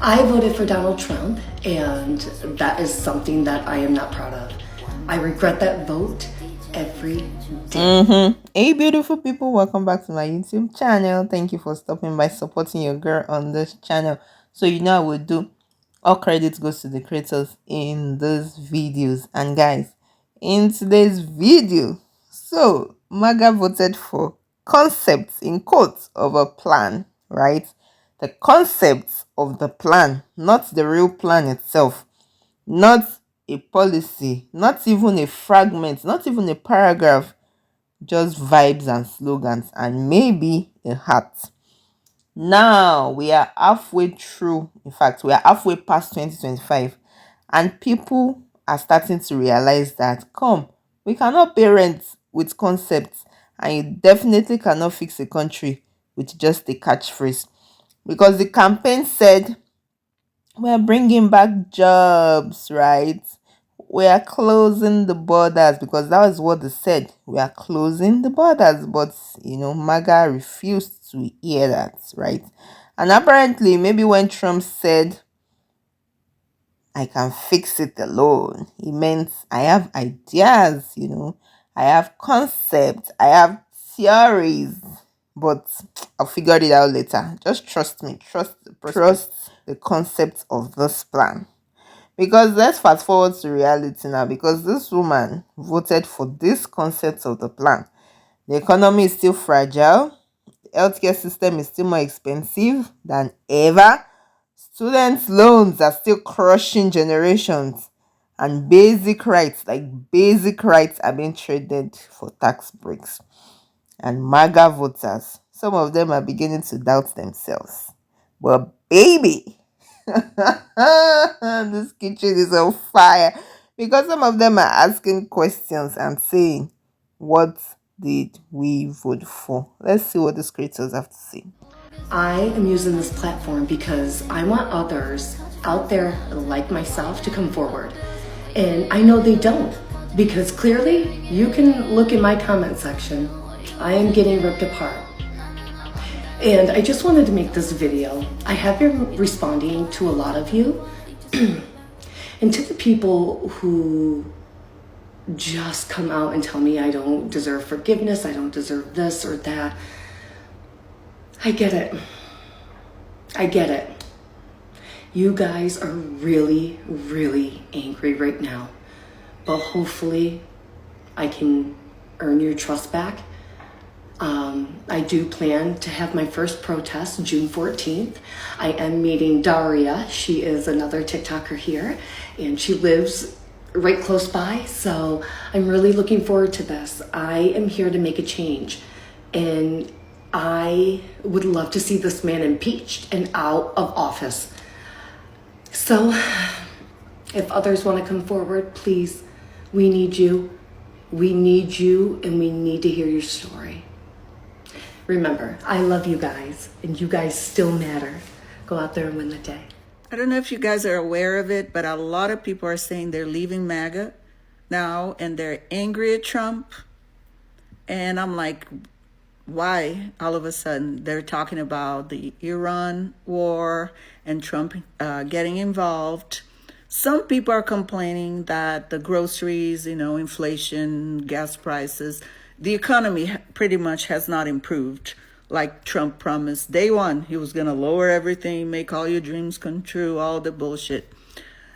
I voted for Donald Trump, and that is something that I am not proud of. I regret that vote every day. Hey, beautiful people, welcome back to my YouTube channel. Thank you for stopping by supporting your girl on this channel. So, you know, I will do all credit goes to the creators in these videos. And guys, in today's video, so MAGA voted for concepts in quotes of a plan, right? The concepts of the plan, not the real plan itself, not a policy, not even a fragment, not even a paragraph, just vibes and slogans and maybe a hat. Now we are halfway through, in fact, we are halfway past 2025, and people are starting to realize that, come, we cannot parent with concepts, and you definitely cannot fix a country with just a catchphrase. Because the campaign said we're bringing back jobs, right? We are closing the borders, because that was what they said. We are closing the borders, but MAGA refused to hear that, right? And apparently, maybe when Trump said, I can fix it alone, he meant I have ideas, I have concepts, I have theories, but I'll figure it out later. Just trust me, trust the concept of this plan. Because let's fast forward to reality now, because this woman voted for this concept of the plan. The economy is still fragile, the healthcare system is still more expensive than ever, student loans are still crushing generations, and basic rights are being traded for tax breaks. And MAGA voters, some of them are beginning to doubt themselves. But baby, this kitchen is on fire, because some of them are asking questions and saying, what did we vote for? Let's see what the creators have to say. I am using this platform because I want others out there like myself to come forward. And I know they don't, because clearly you can look in my comment section. I am getting ripped apart. And I just wanted to make this video. I have been responding to a lot of you. And to the people who just come out and tell me I don't deserve forgiveness, I don't deserve this or that. I get it. I get it. You guys are really, really angry right now. But hopefully I can earn your trust back. I do plan to have my first protest June 14th. I am meeting Daria. She is another TikToker here, and she lives right close by. So I'm really looking forward to this. I am here to make a change, and I would love to see this man impeached and out of office. So if others want to come forward, please, we need you. We need you, and we need to hear your story. Remember, I love you guys, and you guys still matter. Go out there and win the day. I don't know if you guys are aware of it, but a lot of people are saying they're leaving MAGA now and they're angry at Trump. And I'm like, why all of a sudden they're talking about the Iran war and Trump getting involved? Some people are complaining that the groceries, inflation, gas prices, the economy pretty much has not improved like Trump promised. Day one, he was going to lower everything, make all your dreams come true, all the bullshit.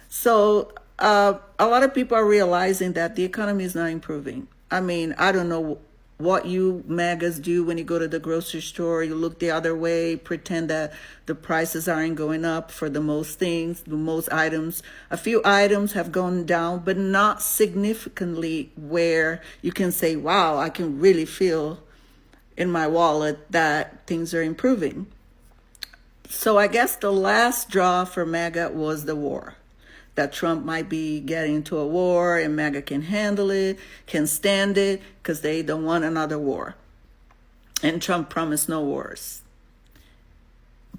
So a lot of people are realizing that the economy is not improving. I mean, I don't know what you MAGAs do when you go to the grocery store. You look the other way, pretend that the prices aren't going up for the most things, the most items. A few items have gone down, but not significantly where you can say, wow, I can really feel in my wallet that things are improving. So I guess the last draw for MAGA was the war. That Trump might be getting into a war and MAGA can handle it, can stand it, because they don't want another war. And Trump promised no wars.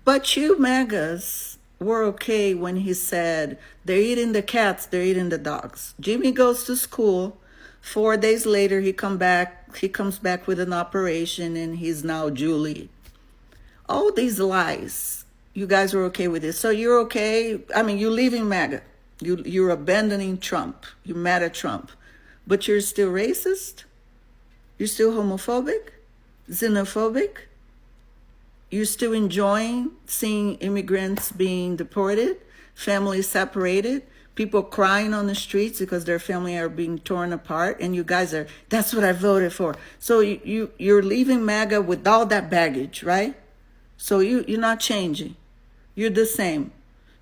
But you MAGAs were okay when he said, they're eating the cats, they're eating the dogs. Jimmy goes to school. 4 days later, he comes back with an operation, and he's now Julie. All these lies you guys are okay with this. So you're okay. I mean, you're leaving MAGA. You're abandoning Trump. You're mad at Trump. But you're still racist? You're still homophobic? Xenophobic? You're still enjoying seeing immigrants being deported, families separated, people crying on the streets because their family are being torn apart, and you guys are, that's what I voted for. So you're leaving MAGA with all that baggage, right? So you're not changing. You're the same.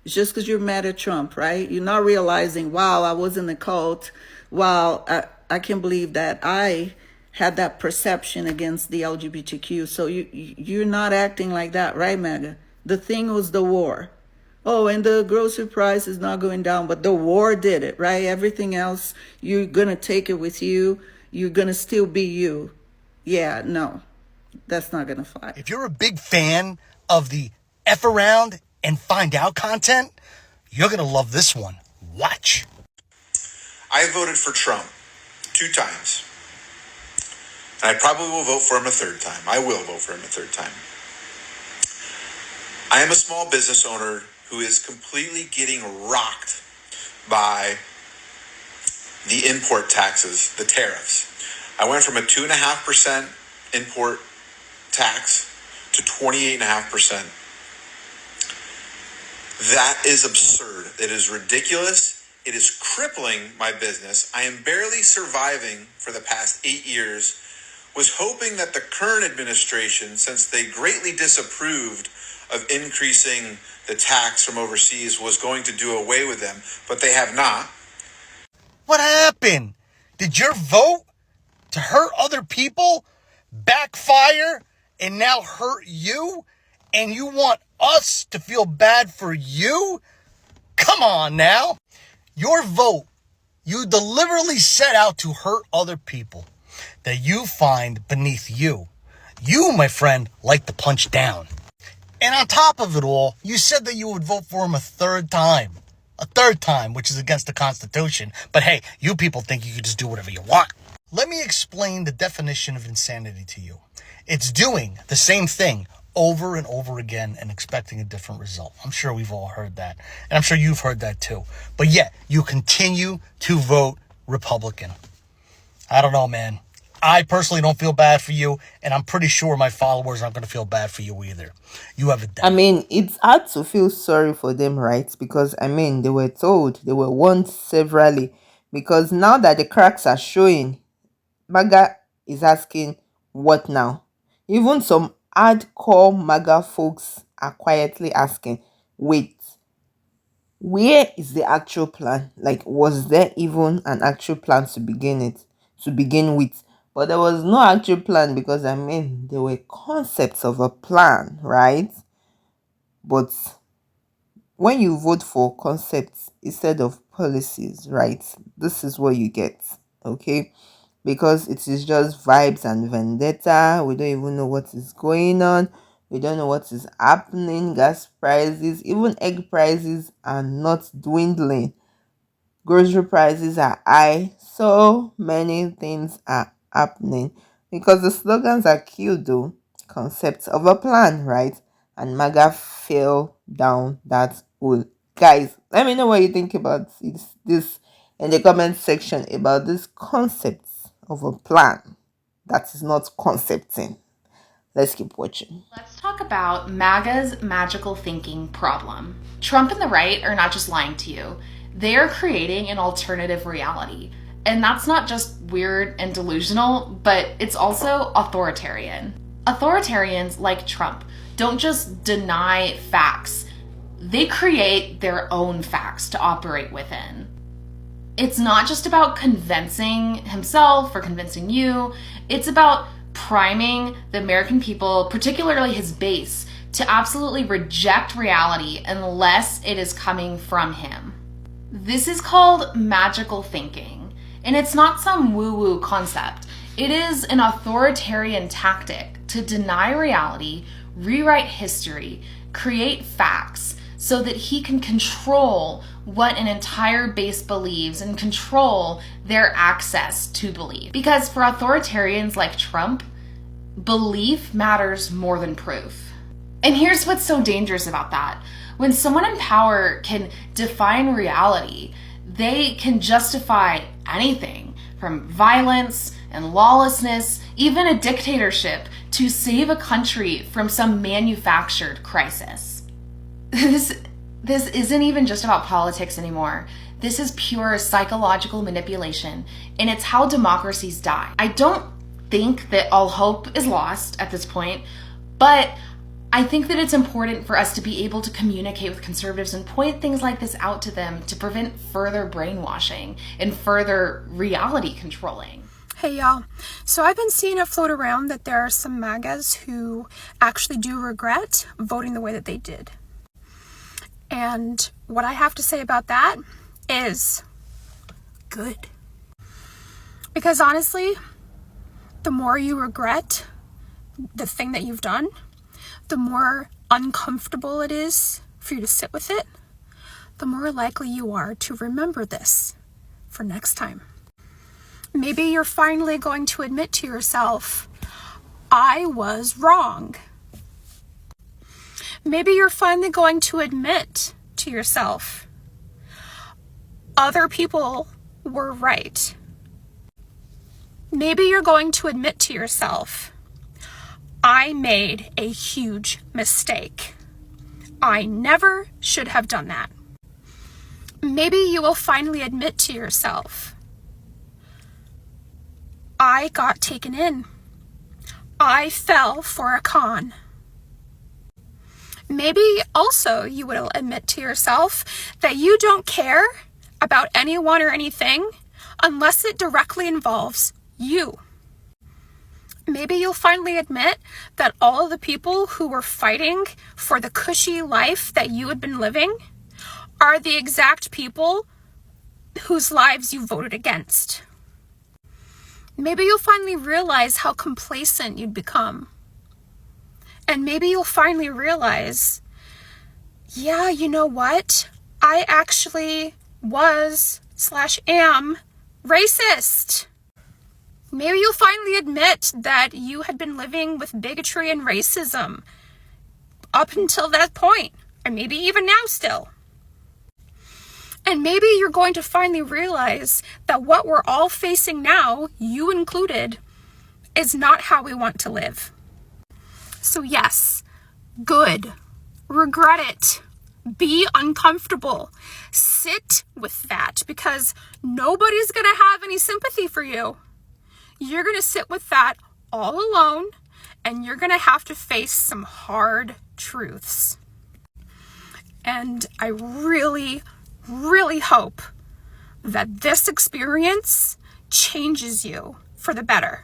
It's just because you're mad at Trump, right? You're not realizing, wow, I was in the cult. Wow, I can't believe that I had that perception against the LGBTQ. So you're not acting like that, right, MAGA? The thing was the war. Oh, and the grocery price is not going down, but the war did it, right? Everything else, you're going to take it with you. You're going to still be you. Yeah, no, that's not going to fly. If you're a big fan of the F around and find out content, you're going to love this one. Watch. I voted for Trump 2 times. And I probably will vote for him a 3rd time. I will vote for him a 3rd time. I am a small business owner who is completely getting rocked by the import taxes, the tariffs. I went from a 2.5% import tax to 28.5%. That is absurd. It is ridiculous. It is crippling my business. I am barely surviving for the past 8 years. Was hoping that the current administration, since they greatly disapproved of increasing the tax from overseas, was going to do away with them, but they have not. What happened? Did your vote to hurt other people backfire and now hurt you? And you want us to feel bad for you? Come on now. Your vote, you deliberately set out to hurt other people that you find beneath you. You, my friend, like to punch down. And on top of it all, you said that you would vote for him a 3rd time. A 3rd time, which is against the Constitution. But hey, you people think you can just do whatever you want. Let me explain the definition of insanity to you. It's doing the same thing over and over again and expecting a different result. I'm sure we've all heard that. And I'm sure you've heard that too. But yet, you continue to vote Republican. I don't know, man. I personally don't feel bad for you, and I'm pretty sure my followers aren't going to feel bad for you either. You have a I mean, it's hard to feel sorry for them, right? Because, I mean, they were told, they were warned severally. Because now that the cracks are showing, MAGA is asking, what now? Even some hardcore MAGA folks are quietly asking, wait, where is the actual plan? Like, was there even an actual plan to begin with? But there was no actual plan because, I mean, there were concepts of a plan, right? But when you vote for concepts instead of policies, right, this is what you get, okay? Because it is just vibes and vendetta. We don't even know what is going on. We don't know what is happening. Gas prices, even egg prices are not dwindling. Grocery prices are high. So many things are happening because the slogans are cute though. Concepts of a plan, right? And MAGA fell down that hole. Guys, let me know what you think about this in the comment section about this concepts of a plan that is not concepting. Let's keep watching. Let's talk about MAGA's magical thinking problem. Trump and the right are not just lying to you. They are creating an alternative reality. And that's not just weird and delusional, but it's also authoritarian. Authoritarians like Trump don't just deny facts. They create their own facts to operate within. It's not just about convincing himself or convincing you. It's about priming the American people, particularly his base, to absolutely reject reality unless it is coming from him. This is called magical thinking, and it's not some woo-woo concept. It is an authoritarian tactic to deny reality, rewrite history, create facts, so that he can control what an entire base believes and control their access to belief. Because for authoritarians like Trump, belief matters more than proof. And here's what's so dangerous about that. When someone in power can define reality, they can justify anything from violence and lawlessness, even a dictatorship, to save a country from some manufactured crisis. This isn't even just about politics anymore. This is pure psychological manipulation, and it's how democracies die. I don't think that all hope is lost at this point, but I think that it's important for us to be able to communicate with conservatives and point things like this out to them to prevent further brainwashing and further reality controlling. Hey y'all, so I've been seeing it float around that there are some MAGAs who actually do regret voting the way that they did. And what I have to say about that is good. Because honestly, the more you regret the thing that you've done, the more uncomfortable it is for you to sit with it, the more likely you are to remember this for next time. Maybe you're finally going to admit to yourself, I was wrong. Maybe you're finally going to admit to yourself, other people were right. Maybe you're going to admit to yourself, I made a huge mistake. I never should have done that. Maybe you will finally admit to yourself, I got taken in. I fell for a con. Maybe also you will admit to yourself that you don't care about anyone or anything unless it directly involves you. Maybe you'll finally admit that all of the people who were fighting for the cushy life that you had been living are the exact people whose lives you voted against. Maybe you'll finally realize how complacent you'd become. And maybe you'll finally realize, yeah, you know what? I actually was/am racist. Maybe you'll finally admit that you had been living with bigotry and racism up until that point, or maybe even now still. And maybe you're going to finally realize that what we're all facing now, you included, is not how we want to live. So yes, good. Regret it. Be uncomfortable. Sit with that because nobody's going to have any sympathy for you. You're going to sit with that all alone, and you're going to have to face some hard truths. And I really, really hope that this experience changes you for the better.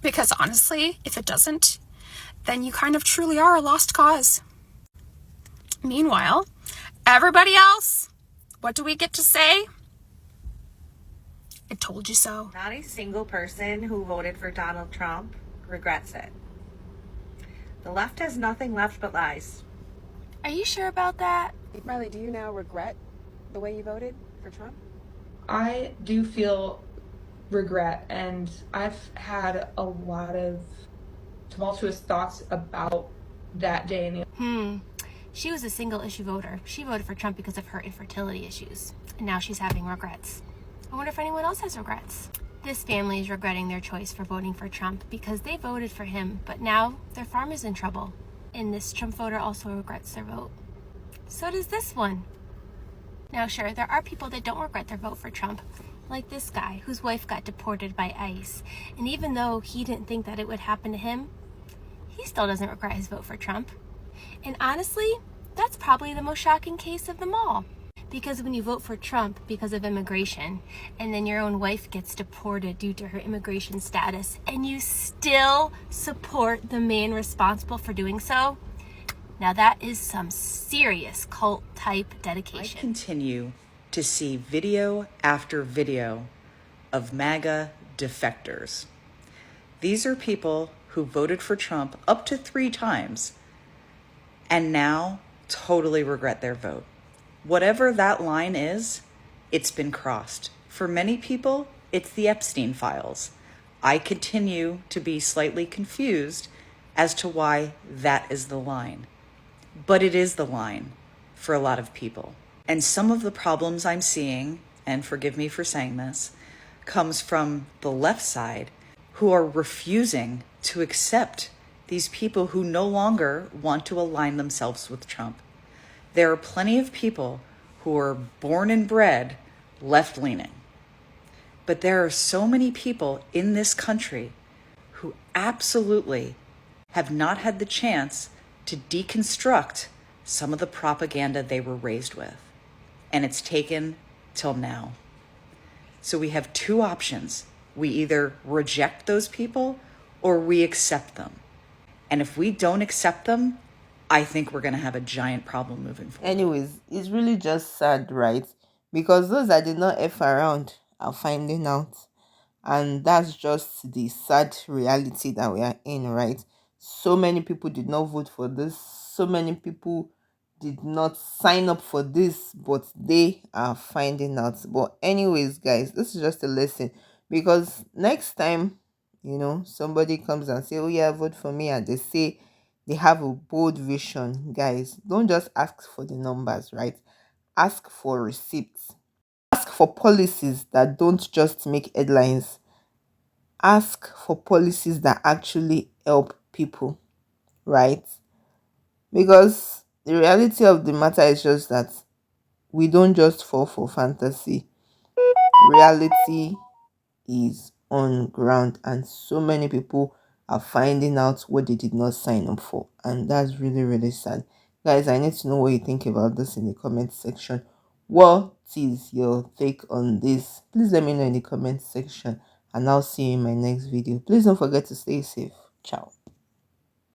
Because honestly, if it doesn't, then you kind of truly are a lost cause. Meanwhile, everybody else, what do we get to say? I told you so. Not a single person who voted for Donald Trump regrets it. The left has nothing left but lies. Are you sure about that? Riley, do you now regret the way you voted for Trump? I do feel regret, and I've had a lot of tumultuous thoughts about that day. She was a single issue voter. She voted for Trump because of her infertility issues, and now she's having regrets. I wonder if anyone else has regrets. This family is regretting their choice for voting for Trump because they voted for him, but now their farm is in trouble. And this Trump voter also regrets their vote. So does this one. Now sure, there are people that don't regret their vote for Trump, like this guy whose wife got deported by ICE. And even though he didn't think that it would happen to him, he still doesn't regret his vote for Trump. And honestly, that's probably the most shocking case of them all. Because when you vote for Trump because of immigration, and then your own wife gets deported due to her immigration status, and you still support the man responsible for doing so, now that is some serious cult-type dedication. I continue to see video after video of MAGA defectors. These are people who voted for Trump up to 3 times and now totally regret their vote. Whatever that line is, it's been crossed. For many people, it's the Epstein files. I continue to be slightly confused as to why that is the line. But it is the line for a lot of people. And some of the problems I'm seeing, and forgive me for saying this, comes from the left side who are refusing to accept these people who no longer want to align themselves with Trump. There are plenty of people who are born and bred left leaning. But there are so many people in this country who absolutely have not had the chance to deconstruct some of the propaganda they were raised with. And it's taken till now. So we have two options. We either reject those people or we accept them. And if we don't accept them, I think we're going to have a giant problem moving forward. Anyways, it's really just sad, right? Because those that did not F around are finding out. And that's just the sad reality that we are in, right? So many people did not vote for this. So many people did not sign up for this, but they are finding out. But anyways, guys, this is just a lesson, because next time, somebody comes and say, oh yeah, vote for me, and they say they have a bold vision, guys, don't just ask for the numbers, right? Ask for receipts. Ask for policies that don't just make headlines. Ask for policies that actually help people, right? Because the reality of the matter is just that we don't just fall for fantasy. Reality is on ground, and so many people are finding out what they did not sign up for, and that's really, really sad. Guys, I need to know what you think about this in the comment section. What is your take on this? Please let me know in the comment section, and I'll see you in my next video. Please don't forget to stay safe. Ciao.